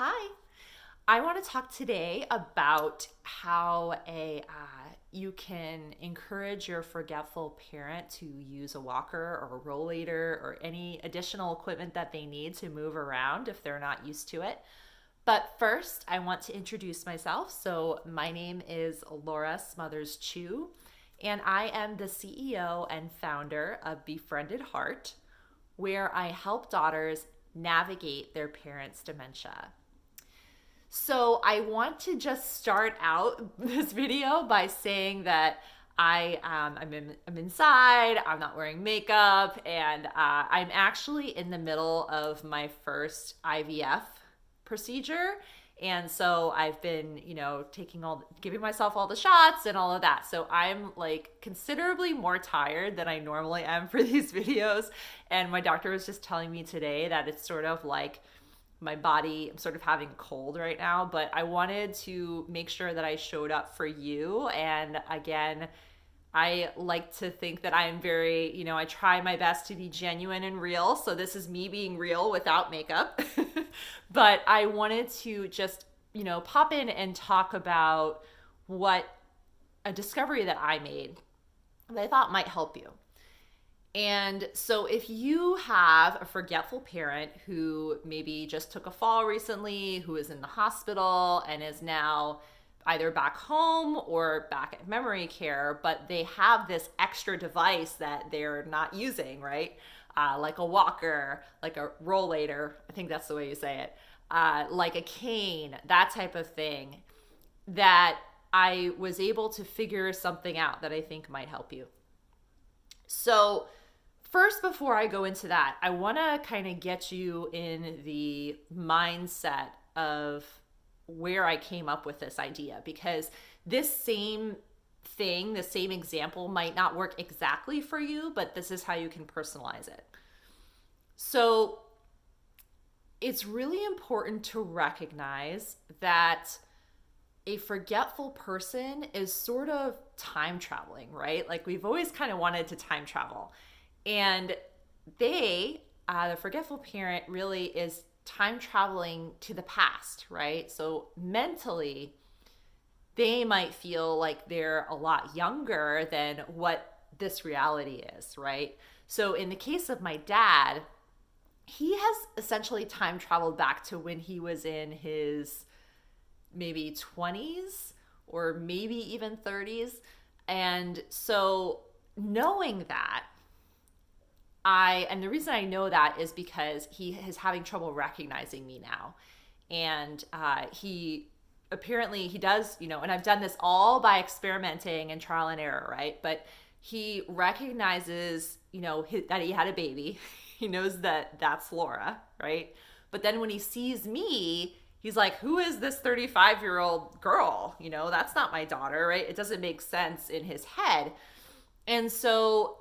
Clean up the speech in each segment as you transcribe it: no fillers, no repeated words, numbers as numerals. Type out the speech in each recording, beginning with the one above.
Hi. I want to talk today about how you can encourage your forgetful parent to use a walker or a rollator or any additional equipment that they need to move around if they're not used to it. But first, I want to introduce myself. So, my name is Laura Smothers Chu, and I am the CEO and founder of Befriended Heart, where I help daughters navigate their parents' dementia. So I want to just start out this video by saying that I'm inside. I'm not wearing makeup, and I'm actually in the middle of my first IVF procedure. And so I've been, giving myself all the shots and all of that. So I'm like considerably more tired than I normally am for these videos. And my doctor was just telling me today that it's sort of like my body, I'm sort of having a cold right now, but I wanted to make sure that I showed up for you. And again, I like to think that I'm very, I try my best to be genuine and real. So this is me being real without makeup. But I wanted to just, pop in and talk about what a discovery that I made that I thought might help you. And so, if you have a forgetful parent who maybe just took a fall recently, who is in the hospital and is now either back home or back at memory care, but they have this extra device that they're not using, right? Like a walker, like a rollator, I think that's the way you say it, like a cane, that type of thing, that I was able to figure something out that I think might help you. So, first, before I go into that, I want to kind of get you in the mindset of where I came up with this idea, because this same thing, the same example might not work exactly for you, but this is how you can personalize it. So, it's really important to recognize that a forgetful person is sort of time traveling, right? Like we've always kind of wanted to time travel. And the forgetful parent really is time traveling to the past, right? So mentally, they might feel like they're a lot younger than what this reality is, right? So in the case of my dad, he has essentially time traveled back to when he was in his maybe 20s or maybe even 30s. And so knowing that, and the reason I know that is because he is having trouble recognizing me now. And he does, and I've done this all by experimenting and trial and error, right? But he recognizes, that he had a baby. He knows that that's Laura, right? But then when he sees me, he's like, who is this 35-year-old girl? That's not my daughter, right? It doesn't make sense in his head. And so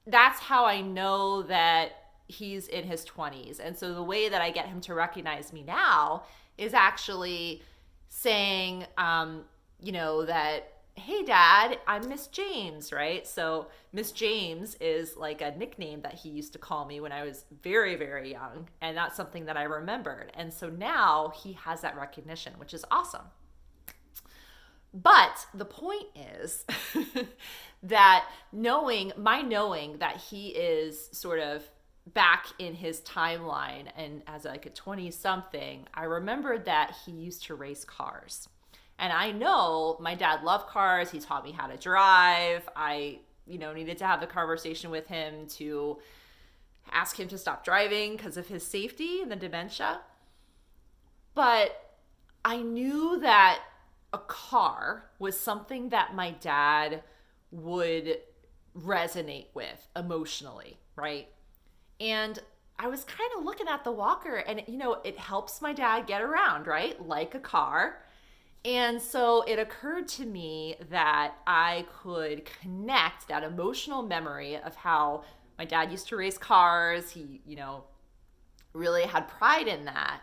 that's how I know that he's in his 20s. And so the way that I get him to recognize me now is actually saying, that, hey, Dad, I'm Miss James, right? So Miss James is like a nickname that he used to call me when I was very, very young. And that's something that I remembered. And so now he has that recognition, which is awesome. But the point is that knowing that he is sort of back in his timeline and as like a 20 something, I remembered that he used to race cars. And I know my dad loved cars. He taught me how to drive. I, needed to have the conversation with him to ask him to stop driving because of his safety and the dementia. But I knew that a car was something that my dad would resonate with emotionally, right? And I was kind of looking at the walker and, it helps my dad get around, right? Like a car. And so it occurred to me that I could connect that emotional memory of how my dad used to race cars. He, really had pride in that,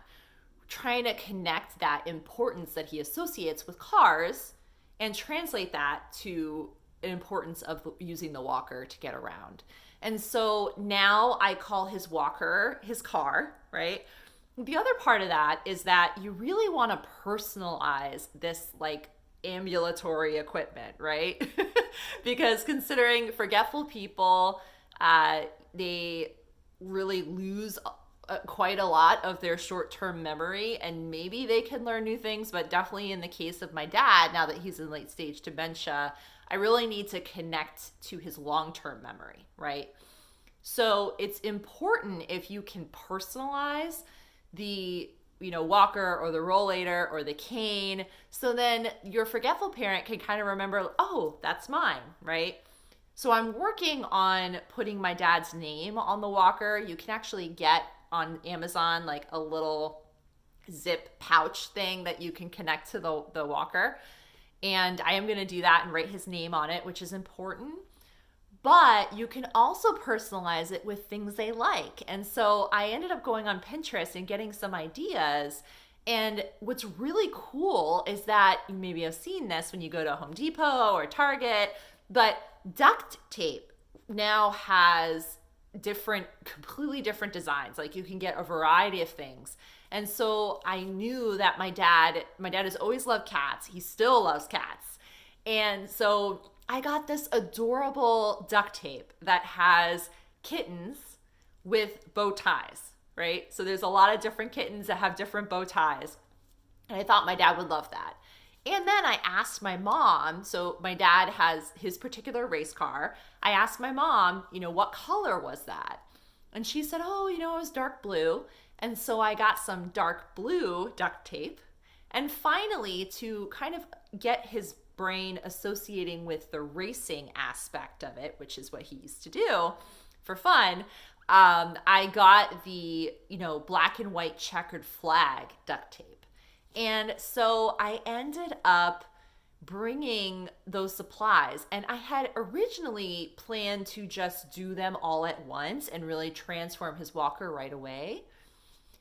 trying to connect that importance that he associates with cars and translate that to an importance of using the walker to get around. And so now I call his walker his car, right? The other part of that is that you really want to personalize this like ambulatory equipment, right? Because considering forgetful people, they really lose quite a lot of their short-term memory, and maybe they can learn new things, but definitely in the case of my dad, now that he's in late stage dementia, I really need to connect to his long-term memory, right? So it's important if you can personalize the walker or the rollator or the cane, so then your forgetful parent can kind of remember, oh, that's mine, right? So I'm working on putting my dad's name on the walker. You can actually get on Amazon like a little zip pouch thing that you can connect to the walker, and I am going to do that and write his name on it, which is important. But you can also personalize it with things they like. And so I ended up going on Pinterest and getting some ideas. And what's really cool is that you maybe have seen this when you go to Home Depot or Target, but duct tape now has completely different designs. Like you can get a variety of things. And so I knew that my dad has always loved cats. He still loves cats. And so I got this adorable duct tape that has kittens with bow ties, right? So there's a lot of different kittens that have different bow ties. And I thought my dad would love that. And then I asked my mom, so my dad has his particular race car. I asked my mom, what color was that? And she said, oh, it was dark blue. And so I got some dark blue duct tape. And finally, to kind of get his brain associating with the racing aspect of it, which is what he used to do for fun, I got the, black and white checkered flag duct tape. And so I ended up bringing those supplies, and I had originally planned to just do them all at once and really transform his walker right away.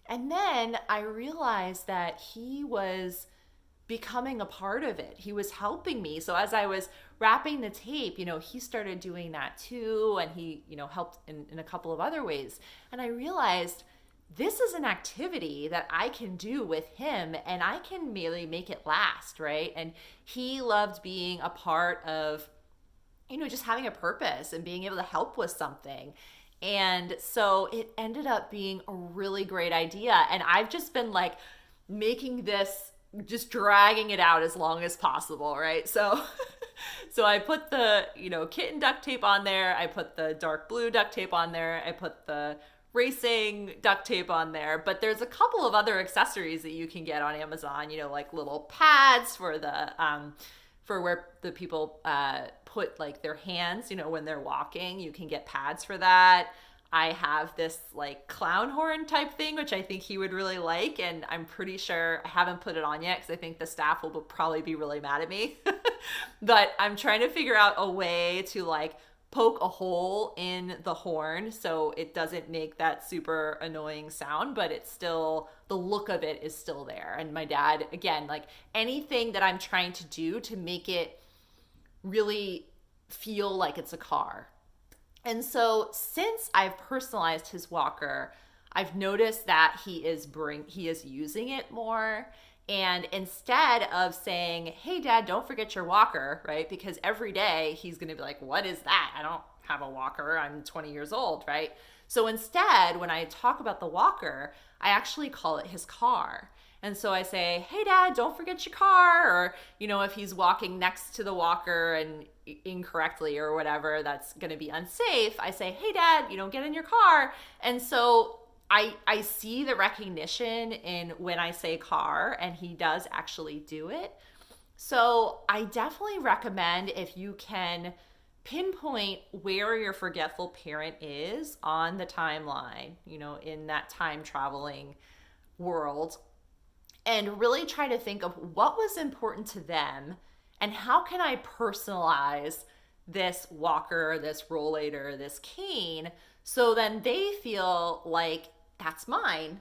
And then I realized that he was becoming a part of it. He was helping me. So as I was wrapping the tape, he started doing that too. And he, helped in a couple of other ways. And I realized this is an activity that I can do with him, and I can really make it last, right? And he loved being a part of, just having a purpose and being able to help with something. And so it ended up being a really great idea. And I've just been like making this, just dragging it out as long as possible, right? So I put the, kitten duct tape on there. I put the dark blue duct tape on there. I put the racing duct tape on there. But there's a couple of other accessories that you can get on Amazon, like little pads for the for where the people put like their hands, when they're walking. You can get pads for that. I have this like clown horn type thing, which I think he would really like. And I'm pretty sure I haven't put it on yet because I think the staff will probably be really mad at me. But I'm trying to figure out a way to like poke a hole in the horn so it doesn't make that super annoying sound, but it's still, the look of it is still there. And my dad, again, like anything that I'm trying to do to make it really feel like it's a car. And so since I've personalized his walker, I've noticed that he is using it more. And instead of saying, hey, Dad, don't forget your walker, right? Because every day he's going to be like, what is that? I don't have a walker. I'm 20 years old, right? So instead, when I talk about the walker, I actually call it his car. And so I say, hey, Dad, don't forget your car. Or, if he's walking next to the walker and incorrectly or whatever, that's going to be unsafe. I say, hey, Dad, get in your car. And so I see the recognition in when I say car, and he does actually do it. So I definitely recommend, if you can pinpoint where your forgetful parent is on the timeline, in that time traveling world, and really try to think of what was important to them and how can I personalize this walker, this rollator, this cane, so then they feel like that's mine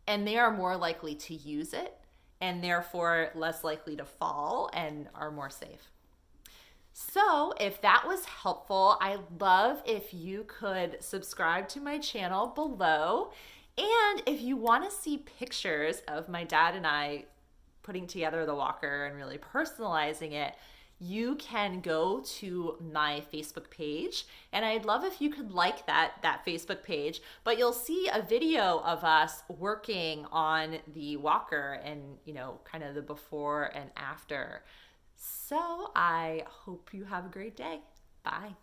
and they are more likely to use it and therefore less likely to fall and are more safe. So if that was helpful, I'd love if you could subscribe to my channel below And if you want to see pictures of my dad and I putting together the walker and really personalizing it, you can go to my Facebook page, and I'd love if you could like that Facebook page. But you'll see a video of us working on the walker, and kind of the before and after. So I hope you have a great day. Bye.